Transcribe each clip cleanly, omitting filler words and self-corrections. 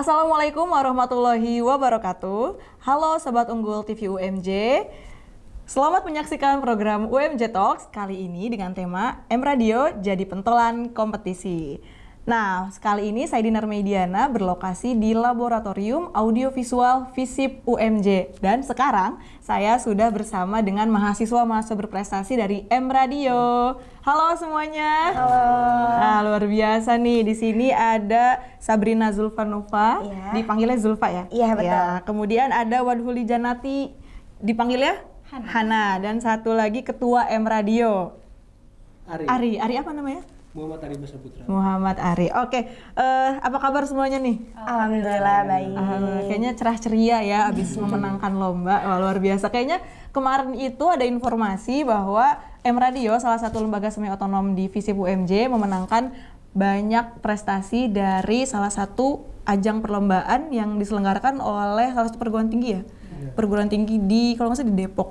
Assalamualaikum warahmatullahi wabarakatuh. Halo Sobat Unggul TV UMJ. Selamat menyaksikan program UMJ Talks kali ini dengan tema M Radio jadi pentolan kompetisi. Nah, sekali ini saya Dinar Mediana berlokasi di Laboratorium Audiovisual FISIP UMJ. Dan sekarang saya sudah bersama dengan mahasiswa-mahasiswa berprestasi dari M Radio. Halo semuanya. Halo. Nah, luar biasa nih. Di sini ada Sabrina Zulfanova, dipanggilnya Zulfa ya? Iya, betul. Ya, kemudian ada Wadhuli Janati, dipanggilnya Hana. Dan satu lagi Ketua M Radio. Ari apa namanya? Muhammad Ari Basaputra. Muhammad Ari. Oke, apa kabar semuanya nih? Alhamdulillah baik. Kayaknya cerah ceria ya abis memenangkan lomba. Wah, luar biasa. Kayaknya kemarin itu ada informasi bahwa M Radio, salah satu lembaga semi otonom di FISIP UMJ, memenangkan banyak prestasi dari salah satu ajang perlombaan yang diselenggarakan oleh salah satu perguruan tinggi ya? Perguruan tinggi di, kalau nggak salah di Depok.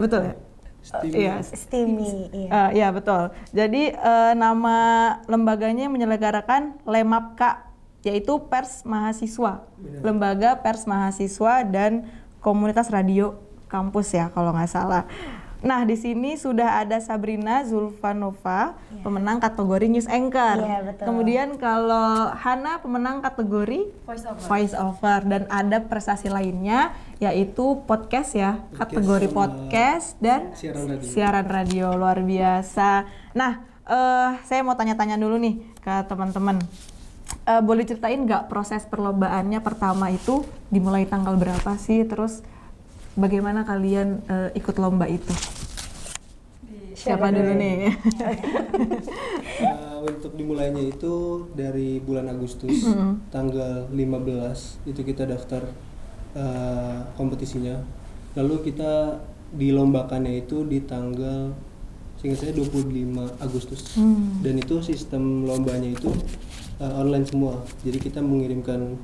Betul ya? STIMI. Iya betul. Jadi nama lembaganya menyelenggarakan LEMAPKA, yaitu Pers Mahasiswa. Benar. Lembaga Pers Mahasiswa dan Komunitas Radio Kampus ya kalau nggak salah. Nah, di sini sudah ada Sabrina Zulfanova, pemenang kategori News Anchor. Iya, betul. Kemudian kalau Hana pemenang kategori Voice Over. Dan ada prestasi lainnya yaitu podcast ya, kategori podcast dan siaran radio. Luar biasa. Nah, saya mau tanya-tanya dulu nih ke teman-teman. Boleh ceritain nggak proses perlombaannya pertama itu dimulai tanggal berapa sih? Terus bagaimana kalian ikut lomba itu? Siapa dulu nih? Untuk dimulainya itu dari bulan Agustus, tanggal 15 itu kita daftar kompetisinya. Lalu kita dilombakannya itu di tanggal, seingat saya 25 Agustus. Dan itu sistem lombanya itu online semua. Jadi kita mengirimkan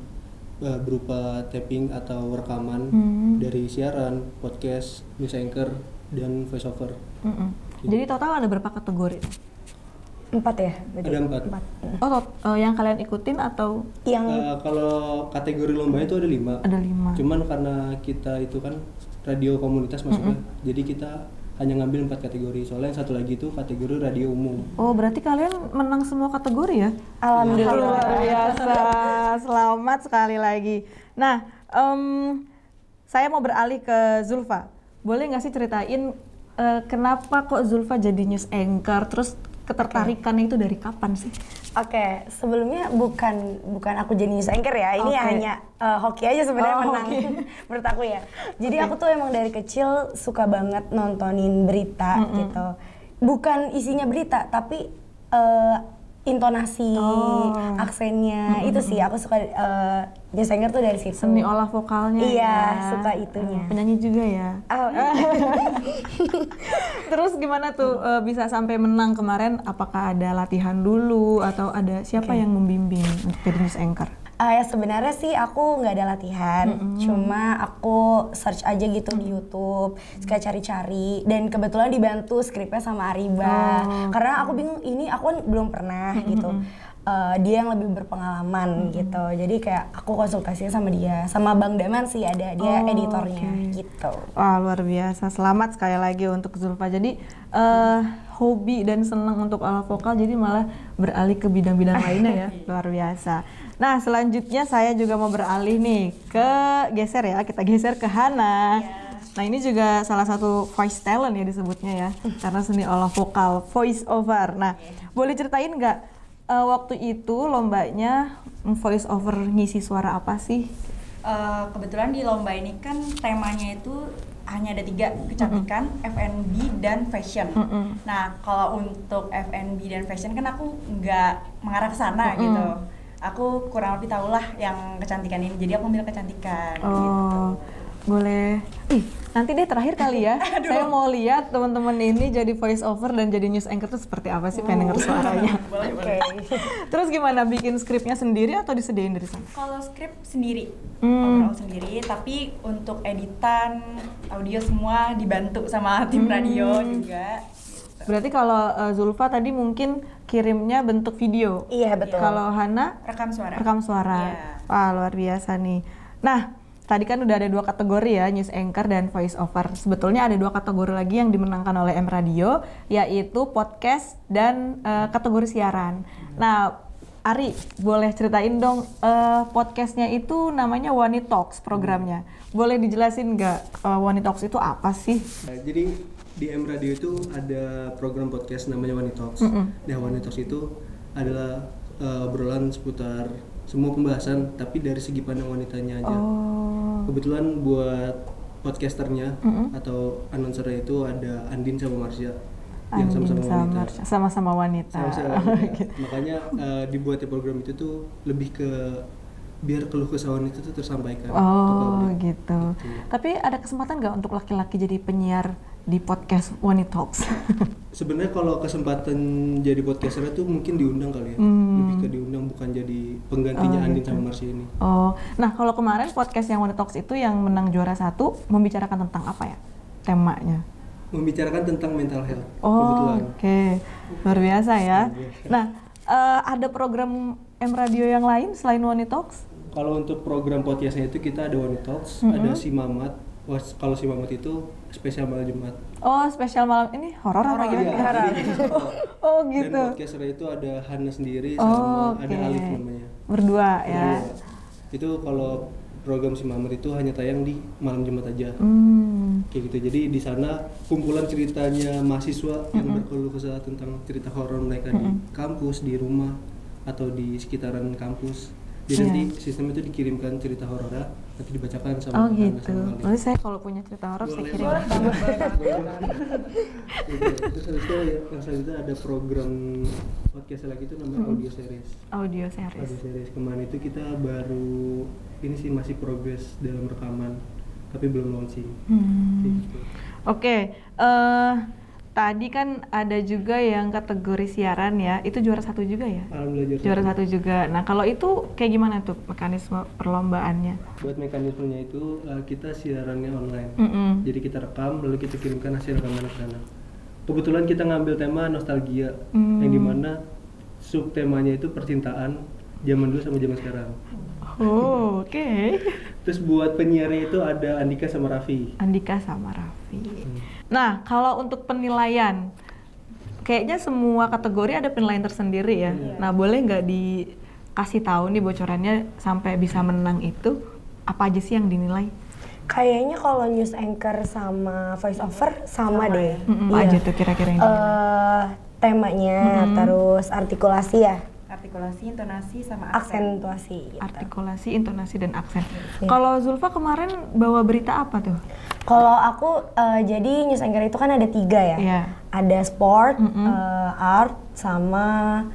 berupa tapping atau rekaman dari siaran, podcast, news anchor, dan voice over. Jadi total ada berapa kategori? 4 ya? Ada 4. Yang kalian ikutin atau? Kalau kategori lombanya itu ada 5. Ada 5. Cuman karena kita itu kan radio komunitas maksudnya, jadi kita hanya ngambil 4 kategori. Soalnya yang satu lagi itu kategori radio umum. Oh, berarti kalian menang semua kategori ya? Alhamdulillah. Luar biasa. Selamat sekali lagi. Nah, saya mau beralih ke Zulfa. Boleh nggak sih ceritain kenapa kok Zulfa jadi news anchor? Terus ketertarikannya itu dari kapan sih? Oke, sebelumnya bukan aku jadi news anchor ya. Ini hanya hoki aja sebenarnya menang. Menurut aku ya. Jadi aku tuh emang dari kecil suka banget nontonin berita gitu. Bukan isinya berita, tapi intonasi, aksennya itu sih aku suka. News anchor tuh dari situ. Seni olah vokalnya. Iya, ya. suka itunya. Penyanyi juga ya. Terus gimana tuh bisa sampai menang kemarin? Apakah ada latihan dulu atau ada siapa yang membimbing untuk jadi news anchor? Ya sebenarnya sih aku nggak ada latihan, cuma aku search aja gitu di YouTube, suka cari-cari, dan kebetulan dibantu skripnya sama Ariba, karena aku bingung ini aku kan belum pernah gitu. Dia yang lebih berpengalaman gitu, jadi kayak aku konsultasinya sama dia, sama Bang Daman sih ada, dia editornya gitu. Wah, luar biasa, selamat sekali lagi untuk Zulfa. Jadi hobi dan senang untuk olah vokal, jadi malah beralih ke bidang-bidang lainnya ya, luar biasa. Nah, selanjutnya saya juga mau beralih nih ke kita geser ke Hana. Nah, ini juga salah satu voice talent ya disebutnya ya, karena seni olah vokal, voice over. Nah, boleh ceritain nggak waktu itu lombanya voice over ngisi suara apa sih? Kebetulan di lomba ini kan temanya itu hanya ada 3, kecantikan, F&B, dan fashion. Nah, kalau untuk F&B dan fashion kan aku nggak mengarah ke sana gitu. Aku kurang lebih tahulah yang kecantikan ini, jadi aku ambil kecantikan gitu. Boleh. Nanti deh terakhir kali ya. Saya mau lihat teman-teman ini jadi voice over dan jadi news anchor itu seperti apa sih, pengen denger suaranya. Boleh. Terus gimana, bikin skripnya sendiri atau disediain dari sana? Kalau skrip sendiri, overall sendiri, tapi untuk editan, audio semua dibantu sama tim radio juga. Gitu. Berarti kalau Zulfa tadi mungkin kirimnya bentuk video. Iya, betul. Kalau Hana rekam suara. Rekam suara. Iya. Wah, luar biasa nih. Nah, tadi kan udah ada 2 kategori ya, news anchor dan voice over. Sebetulnya ada 2 kategori lagi yang dimenangkan oleh M Radio, yaitu podcast dan kategori siaran. Nah, Ari, boleh ceritain dong, podcastnya itu namanya Wani Talks programnya. Boleh dijelasin nggak Wani Talks itu apa sih? Nah, jadi di M Radio itu ada program podcast namanya Wani Talks. Nah, Wani Talks itu adalah obrolan seputar semua pembahasan, tapi dari segi pandang wanitanya aja. Kebetulan buat podcasternya atau announcernya itu ada Andin sama Marsha. Yang sama-sama wanita. Sama-sama wanita. Makanya dibuatnya program itu tuh lebih ke biar keluh kesah wanita itu tersampaikan. Gitu. Tapi ada kesempatan nggak untuk laki-laki jadi penyiar di podcast Wani Talks? Sebenarnya kalau kesempatan jadi podcaster itu mungkin diundang kali ya. Lebih ke diundang, bukan jadi penggantinya Andin sama Marsha ini. Nah kalau kemarin podcast yang Wani Talks itu yang menang juara 1 membicarakan tentang apa ya temanya? Membicarakan tentang mental health. Oke. Luar biasa ya. Nah, ada program M Radio yang lain selain Wani Talks? Kalau untuk program podcastnya itu kita ada Wani Talks, ada Si Mamat. Kalau Si Mamat itu spesial malam Jumat. Spesial malam ini horor apa gimana? Horor. Gitu. Dan podcasternya itu ada Hana sendiri sama ada Alif namanya. Berdua ya. Itu kalau program Si Mamat itu hanya tayang di malam Jumat aja. Kayak gitu. Jadi di sana kumpulan ceritanya mahasiswa yang berkeluh kesah tentang cerita horor mereka di kampus, di rumah atau di sekitaran kampus. Jadi nanti sistem itu dikirimkan cerita horornya, nanti dibacakan sama gitu. Lalu saya kalau punya cerita horor saya kirim. Terus habis itu yang selanjutnya ada program podcast lagi itu namanya audio series. Audio series. Kemarin itu kita baru ini sih masih progres dalam rekaman, tapi belum launching. Gitu. Oke. Tadi kan ada juga yang kategori siaran ya, itu juara 1 juga ya? Alhamdulillah juara 1 juga. Nah kalau itu kayak gimana tuh mekanisme perlombaannya? Buat mekanismenya itu kita siarannya online. Jadi kita rekam lalu kita kirimkan hasil rekaman ke sana. Kebetulan kita ngambil tema nostalgia, yang dimana subtemanya itu percintaan zaman dulu sama zaman sekarang. Oke. Terus buat penyiarnya itu ada Andika sama Raffi. Nah, kalau untuk penilaian, kayaknya semua kategori ada penilaian tersendiri ya. Nah, boleh nggak dikasih tahu nih bocorannya sampai bisa menang itu apa aja sih yang dinilai? Kayaknya kalau news anchor sama voice over sama deh. Apa aja tuh kira-kira yang temanya, terus artikulasi ya. Artikulasi, intonasi, sama aksen. Aksentuasi. Gitu. Artikulasi, intonasi, dan aksen. Kalau Zulfa kemarin bawa berita apa tuh? Kalau aku jadi news anchor itu kan ada 3 ya. Ada sport, art, sama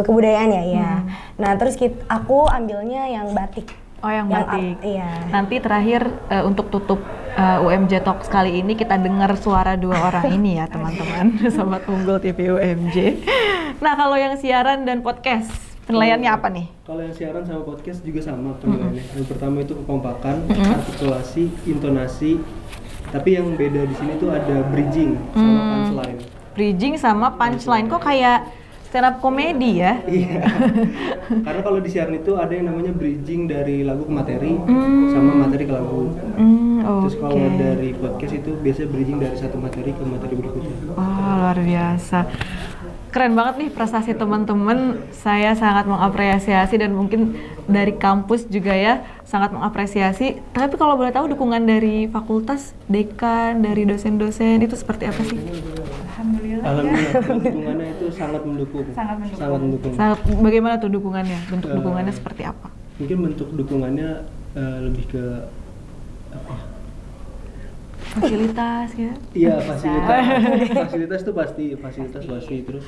kebudayaan ya. Nah terus aku ambilnya yang batik. Yang batik. Iya. Nanti terakhir untuk tutup UMJ Talks kali ini kita dengar suara 2 orang ini ya teman-teman, Sobat Unggul TV UMJ. Nah kalau yang siaran dan podcast, penilaiannya apa nih? Kalau yang siaran sama podcast juga sama penilaiannya. Yang pertama itu kekompakan, artikulasi, intonasi. Tapi yang beda di sini tuh ada bridging sama punchline. Bridging sama punchline, kok kayak stand up komedi ya? Iya. Karena kalau di siaran itu ada yang namanya bridging dari lagu ke materi sama materi ke lagu. Terus kalau dari podcast itu biasanya bridging dari satu materi ke materi berikutnya. Luar biasa. Keren banget nih prestasi teman-teman. Saya sangat mengapresiasi dan mungkin dari kampus juga ya sangat mengapresiasi. Tapi kalau boleh tahu dukungan dari fakultas, dekan, dari dosen-dosen itu seperti apa sih? Alhamdulillah. Dukungannya itu sangat mendukung. Sangat mendukung. Bagaimana tuh dukungannya? Bentuk dukungannya seperti apa? Mungkin bentuk dukungannya lebih ke apa? Fasilitas ya? Iya, fasilitas itu pasti, terus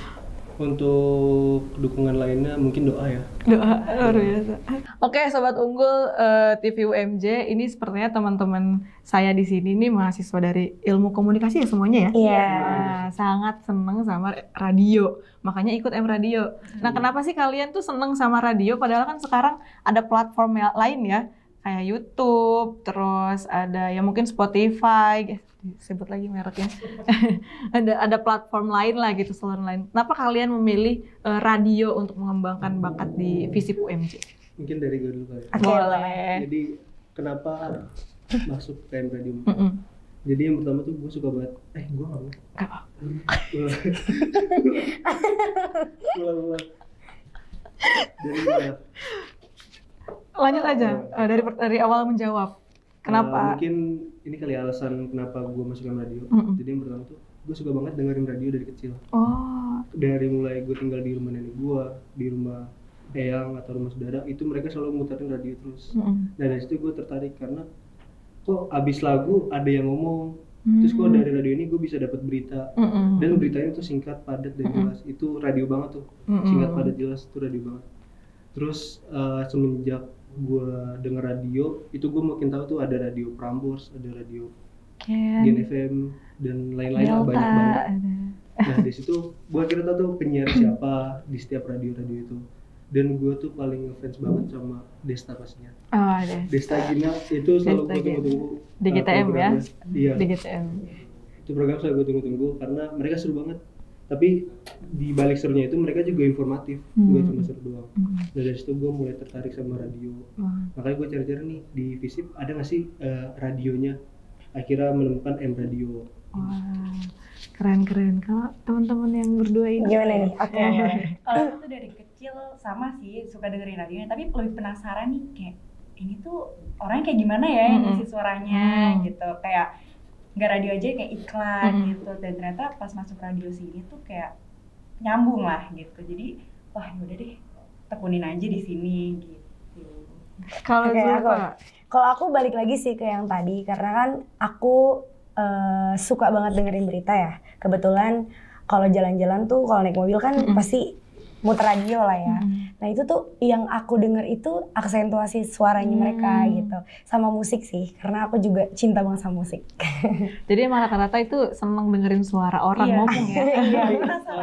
untuk dukungan lainnya mungkin doa ya. Doa, luar biasa. Oke, Sobat Unggul TV UMJ, ini sepertinya teman-teman saya di sini nih mahasiswa dari ilmu komunikasi ya semuanya ya? Iya. Sangat seneng sama radio, makanya ikut M Radio. Nah, kenapa sih kalian tuh seneng sama radio padahal kan sekarang ada platform lain ya? kayak YouTube, terus ada ya mungkin Spotify, disebut lagi mereknya. ada platform lain lah gitu, saluran lain. Kenapa kalian memilih radio untuk mengembangkan bakat di FISIP UMJ? Mungkin dari gue dulu kali. Boleh. Jadi kenapa masuk ke radio? Jadi yang pertama tuh gue suka banget. Gue nggak mau. Ulang. Lanjut aja dari awal menjawab. Kenapa? Mungkin ini kali alasan kenapa gue masuk ke radio. Jadi yang pertama tuh gue suka banget dengerin radio dari kecil. Dari mulai gue tinggal di rumah nenek gue, di rumah eyang atau rumah saudara, itu mereka selalu muterin radio terus. Nah dari situ gue tertarik karena kok abis lagu ada yang ngomong, terus kok dari radio ini gue bisa dapat berita, dan beritanya tuh singkat, padat dan jelas. Itu radio banget tuh, singkat, padat, jelas, itu radio banget. Terus semenjak gue denger radio, itu gue makin tahu tuh ada radio Prambors, ada radio Gen FM dan lain-lain lah, banyak banget. Nah di situ gue akhirnya tahu tuh penyiar siapa di setiap radio-radio itu. Dan gue tuh paling ngefans banget sama Desta pastinya. Desta Gina itu selalu gue tunggu-tunggu. Di GTM ya? Iya. Di GTM. Itu program selalu gue tunggu-tunggu karena mereka seru banget. Tapi di balik serunya itu mereka juga informatif, gak cuma seru doang. Dan dari situ gue mulai tertarik sama radio. Makanya gue cari-cari nih di FISIP ada nggak sih radionya. Akhirnya menemukan M Radio. Wah, keren. Kalau teman-teman yang berdua ini gimana nih? Oke. Kalau aku tuh dari kecil sama sih suka dengerin radionya, tapi lebih penasaran nih kayak ini tuh orangnya kayak gimana ya yang ngisi suaranya gitu, kayak nggak radio aja kayak iklan gitu. Dan ternyata pas masuk radio sini tuh kayak nyambung lah gitu, jadi wah yaudah deh tekunin aja di sini gitu. Kalau aku balik lagi sih ke yang tadi, karena kan aku suka banget dengerin berita ya. Kebetulan kalau jalan-jalan tuh, kalau naik mobil kan pasti muter radio lah ya. Nah itu tuh yang aku denger itu aksentuasi suaranya mereka gitu. Sama musik sih, karena aku juga cinta banget sama musik. Jadi emang rata-rata itu seneng dengerin suara orang ngomong ya.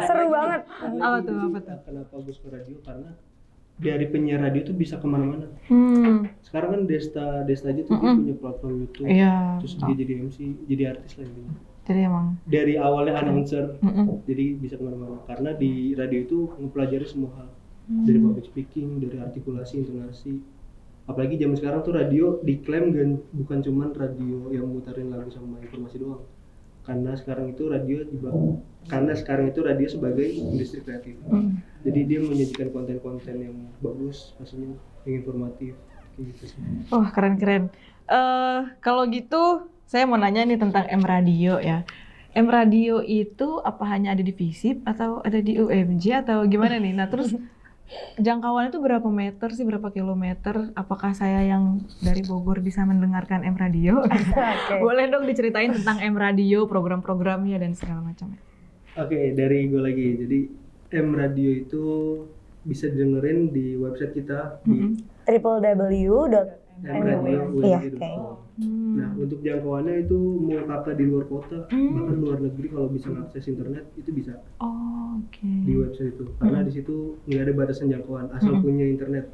Seru banget. Apa tuh? Kenapa gue suka radio? Karena dari penyiar radio tuh bisa kemana-mana. Sekarang kan Desta aja tuh dia punya platform YouTube, terus dia jadi MC, jadi artis lah intinya. Jadi emang dari awalnya announcer, jadi bisa kemana-mana. Karena di radio itu mempelajari semua hal, dari public speaking, dari artikulasi, intonasi. Apalagi zaman sekarang tuh radio diklaim bukan cuman radio yang mutarin lagu sama informasi doang. Karena sekarang itu radio radio sebagai industri kreatif. Jadi dia menyajikan konten-konten yang bagus, pastinya yang informatif kayak gitu sih. Wah, keren. Kalau gitu saya mau nanya nih tentang M Radio ya. M Radio itu apa hanya ada di FISIP atau ada di UMJ atau gimana nih? Nah, terus jangkauannya itu berapa meter sih, berapa kilometer? Apakah saya yang dari Bogor bisa mendengarkan M Radio? Boleh dong diceritain tentang M Radio, program-programnya dan segala macamnya. Oke, dari gue lagi. Jadi M Radio itu bisa dengerin di website kita di www.mradio.com. Nah, untuk jangkauannya itu mau kakak di luar kota, bahkan luar negeri kalau bisa mengakses internet itu bisa. Di website itu. Karena di situ nggak ada batasan jangkauan, asal punya internet.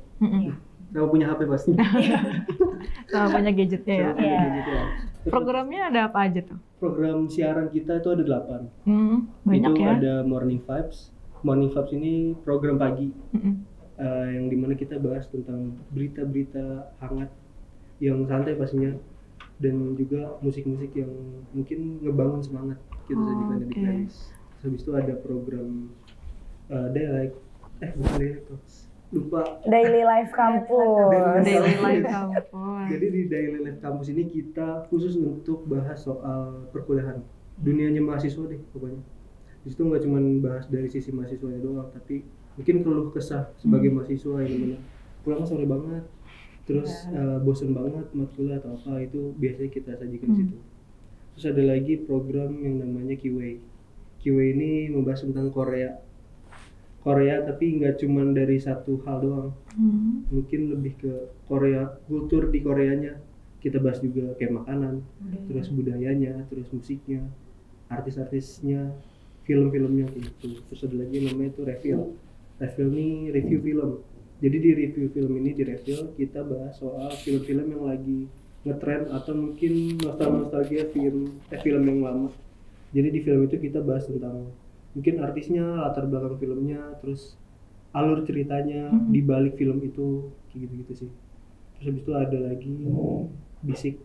Sama punya HP pasti. Sama punya gadgetnya ya. Programnya ada apa aja tuh? Program siaran kita itu ada 8. Banyak itu ya? ada Morning Vibes. Morning Vibes ini program pagi. Yang dimana kita bahas tentang berita-berita hangat yang santai pastinya, dan juga musik-musik yang mungkin ngebangun semangat kita sajikan di playlist. Habis itu ada program Daily Life Kampus. Daily Life Kampus. Jadi di Daily Life Kampus ini kita khusus untuk bahas soal perkuliahan, dunianya mahasiswa deh pokoknya. Di situ nggak cuma bahas dari sisi mahasiswanya doang, tapi mungkin keluh kesah sebagai mahasiswa yang dimana pulang sore banget, terus bosen banget matkul atau apa, itu biasanya kita sajikan di situ. Terus ada lagi program yang namanya QA. QA ini membahas tentang Korea tapi nggak cuma dari satu hal doang. Mungkin lebih ke Korea, kultur di Koreanya kita bahas juga, kayak makanan, terus budayanya, terus musiknya, artis-artisnya, film-filmnya gitu. Terus ada lagi yang namanya itu review ini review film. Jadi di review film ini di Reveal kita bahas soal film-film yang lagi ngetrend atau mungkin nostalgia film yang lama. Jadi di film itu kita bahas tentang mungkin artisnya, latar belakang filmnya, terus alur ceritanya di balik film itu, kayak gitu-gitu sih. Terus habis itu ada lagi bisik.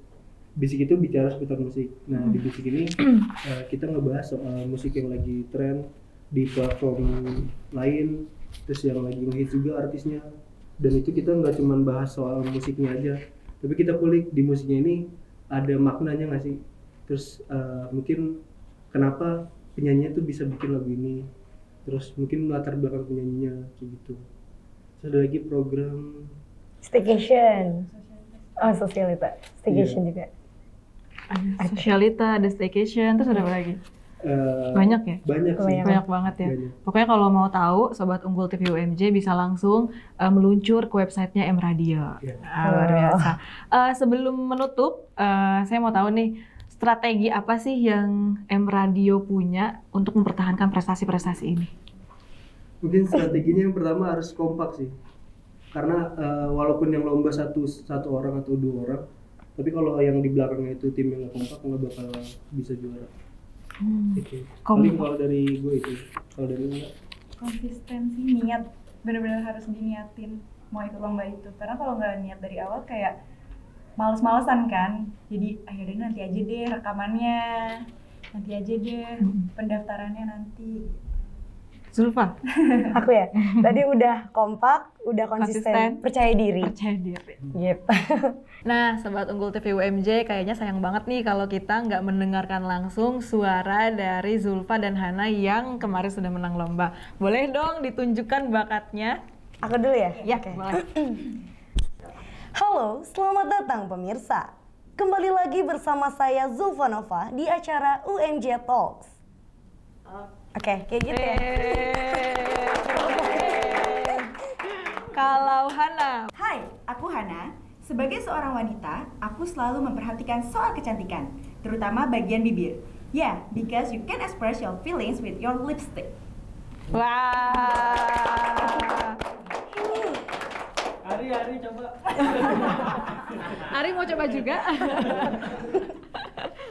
Bisik itu bicara seputar musik. Nah di bisik ini kita ngebahas soal musik yang lagi tren di platform lain, terus yang lagi ngehits juga artisnya. Dan itu kita nggak cuma bahas soal musiknya aja, tapi kita kulik di musiknya ini ada maknanya nggak sih? Terus mungkin kenapa penyanyinya tuh bisa bikin lagu ini, terus mungkin latar belakang penyanyinya kayak gitu. Terus ada lagi program Staycation. Oh, sosialita. Staycation juga. Sosialita, ada staycation, terus ada apa lagi? Banyak ya? Banyak sih. Banyak banget ya. Banyak. Pokoknya kalau mau tahu Sobat Unggul TV UMJ bisa langsung meluncur ke websitenya M Radio. Luar biasa. Sebelum menutup, saya mau tahu nih strategi apa sih yang M Radio punya untuk mempertahankan prestasi-prestasi ini? Mungkin strateginya yang pertama harus kompak sih. Karena walaupun yang lomba satu orang atau 2 orang, tapi kalau yang di belakangnya itu tim yang nggak kompak nggak bakal bisa juara. Itu. Paling kalau dari gue itu, kalau dari enggak. Konsistensi, niat, benar-benar harus diniatin mau ikut lomba itu. Karena kalau nggak niat dari awal kayak males-malesan kan. Jadi ayo deh nanti aja deh rekamannya, nanti aja deh pendaftarannya nanti. Zulfa? Aku ya, tadi udah kompak, udah konsisten, percaya diri. Yep. Nah, Sobat Unggul TV UMJ, kayaknya sayang banget nih kalau kita nggak mendengarkan langsung suara dari Zulfa dan Hana yang kemarin sudah menang lomba. Boleh dong ditunjukkan bakatnya? Aku dulu ya? Ya, Oke. boleh. Halo, selamat datang pemirsa. Kembali lagi bersama saya Zulfa Nova di acara UMJ Talks. Oke, kayak gitu ya. Kalau Hana, Hai, aku Hana. Sebagai seorang wanita, aku selalu memperhatikan soal kecantikan, terutama bagian bibir. Yeah, because you can express your feelings with your lipstick. wah. Ari coba. Ari mau coba juga?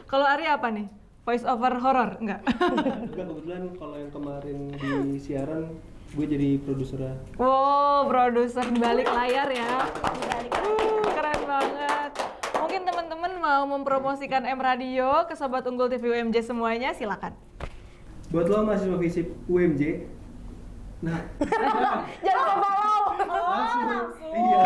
Kalau Ari apa nih? Voice over horror? Enggak? Enggak, kebetulan kalau yang kemarin di siaran gue jadi produsernya. Wow, produser di balik layar ya. Keren banget. Mungkin teman-teman mau mempromosikan M Radio ke Sobat Unggul TV UMJ semuanya, silakan. Buat lo mahasiswa FISIP UMJ, nah Jangan follow. langsung. Iya.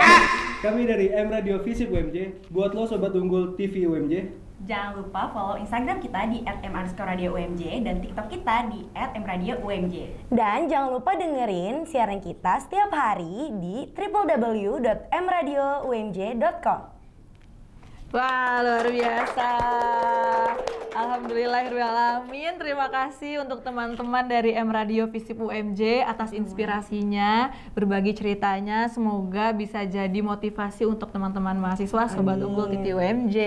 Kami dari M Radio FISIP UMJ. Buat lo Sobat Unggul TV UMJ, Jangan lupa follow Instagram kita di @m_radio_umj dan TikTok kita di @mradioumj. Dan jangan lupa dengerin siaran kita setiap hari di www.mradioumj.com. Wah, luar biasa. Alhamdulillahirrahmanirrahim. Terima kasih untuk teman-teman dari M Radio FISIP UMJ atas inspirasinya, berbagi ceritanya. Semoga bisa jadi motivasi untuk teman-teman mahasiswa Sobat Unggul TV UMJ.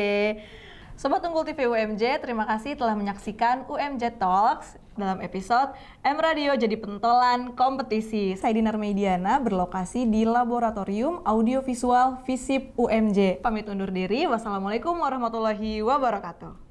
Sobat Unggul TV UMJ, terima kasih telah menyaksikan UMJ Talks dalam episode M Radio jadi pentolan kompetisi. Saya Dinar Mediana, berlokasi di Laboratorium Audiovisual FISIP UMJ. Pamit undur diri, wassalamualaikum warahmatullahi wabarakatuh.